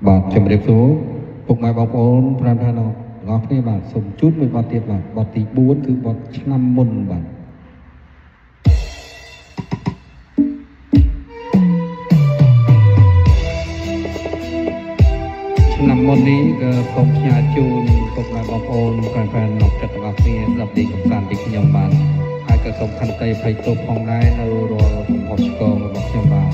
បាទជំរាបសួរពុកម៉ែបងប្អូនប្រាំថាណោះបងប្អូនគ្នាបាទសូមជូនមួយបទទៀតបាទបទទី4គឺបទឆ្នាំមុនបាទឆ្នាំមុននេះក៏សូមផ្ញើជូនពុកម៉ែបងប្អូនប្រាំថាណោះចិត្តទាំងអស់គ្នាស្ដាប់ទីកំសាន្តពីខ្ញុំបាទហើយក៏សូមខន្តីអភ័យទោសផងដែរនៅរាល់កំហុសឆ្គងរបស់ខ្ញុំបាទ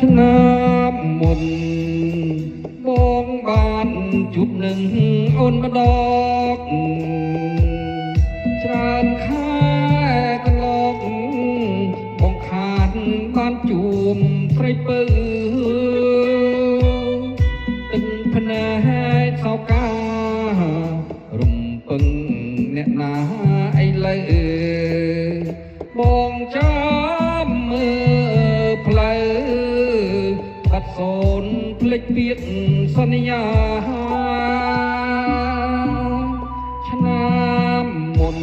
ឆ្នាំមុនបងបានជួបនឹងអូនម្ដងច្រើនខែកន្លងបងខានបានជួមស្រីពៅទឹកភ្នែកសោការំពឹងអ្នកណាអីលើបងចាំមើលផ្លូវបាត់សូនភ្លេចពាក្យសន្យាឆ្នាំមុន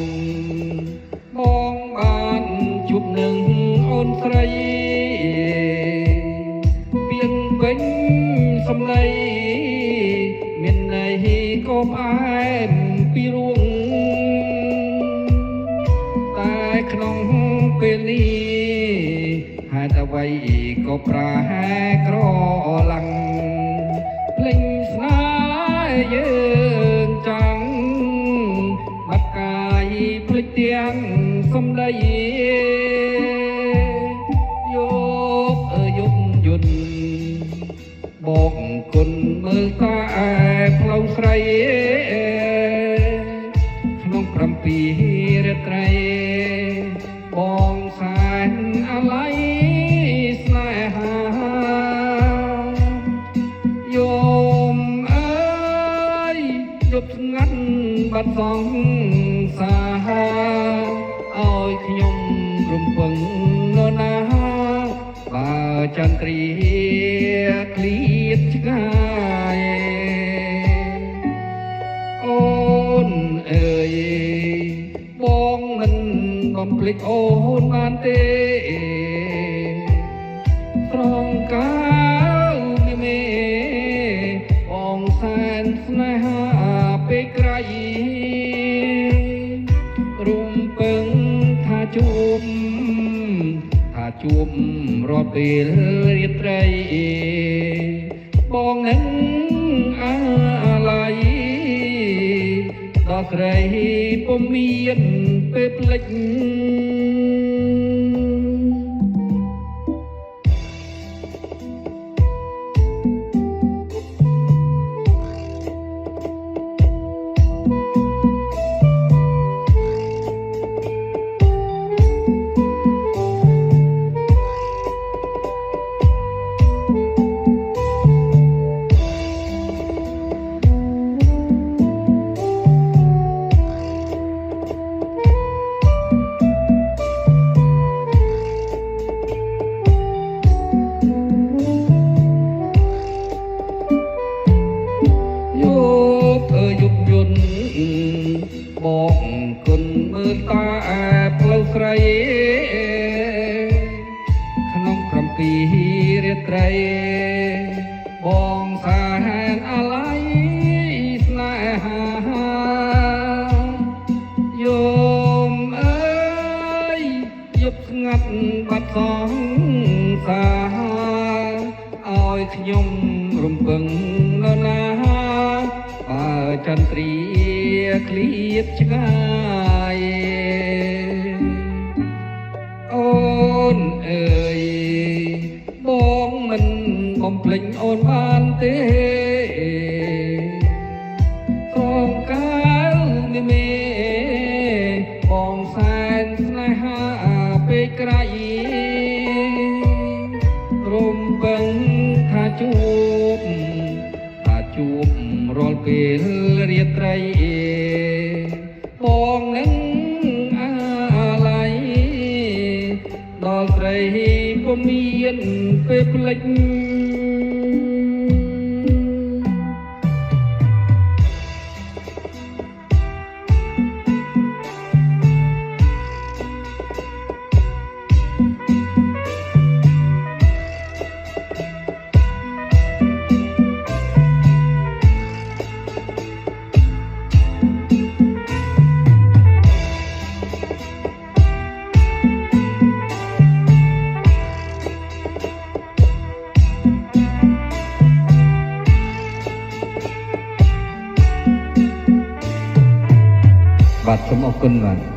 បងបានជួបនឹងអូនស្រីពីងពេញសំឡេងមានន័យក៏ផ្អែមពីរួងតែក្នុងពេលនេះហេតុអ្វីក៏ប្រហែក្រឡាំងភ្លេងស្នេហ៍យើងចាំងបាត់កាយភ្លេចទាំងសំដីយប់យន់បកគុណមើលតាផ្លូវស្រីក្នុង7រាត្រីបងសែនអាឡ័យស្នេហាយោមអើយយប់ស្ងាត់បាត់សងសាឲ្យខ្ញុំរំពឹងនរណាបើចន្ទ្រាឃ្លៀតឆ្ងាយអូនអើយបងមិនបំភ្លេចអូនបានទេត្រង់កាវមេបងសែនស្នេហាពេលក្រៃរំពឹងថាជួបរាល់ពេលរាត្រីបងនឹងអាឡ័យដល់ស្រីពុំមានពេលភ្លេចបងគុណមើលតាផ្លូវស្រីក្នុង7រាត្រីបងសាហានអាឡ័យស្នេហាយោមអើយយប់ស្ងាត់បាត់សងសាឲ្យខ្ញុំរំពឹងនរណាបើចន្ទ្រាឃ្លៀតឆ្ងាយអូនអើយបងមិនបំភ្លេចអូនបានទេត្រង់កាវមេបងសែនស្នេហាពេលក្រៃរំពឹងថាជួបរាល់ពេលរាត្រីបងនឹងអាឡ័យ ពុំមានពេលផ្លេចបាទសូមអរគុណបាទ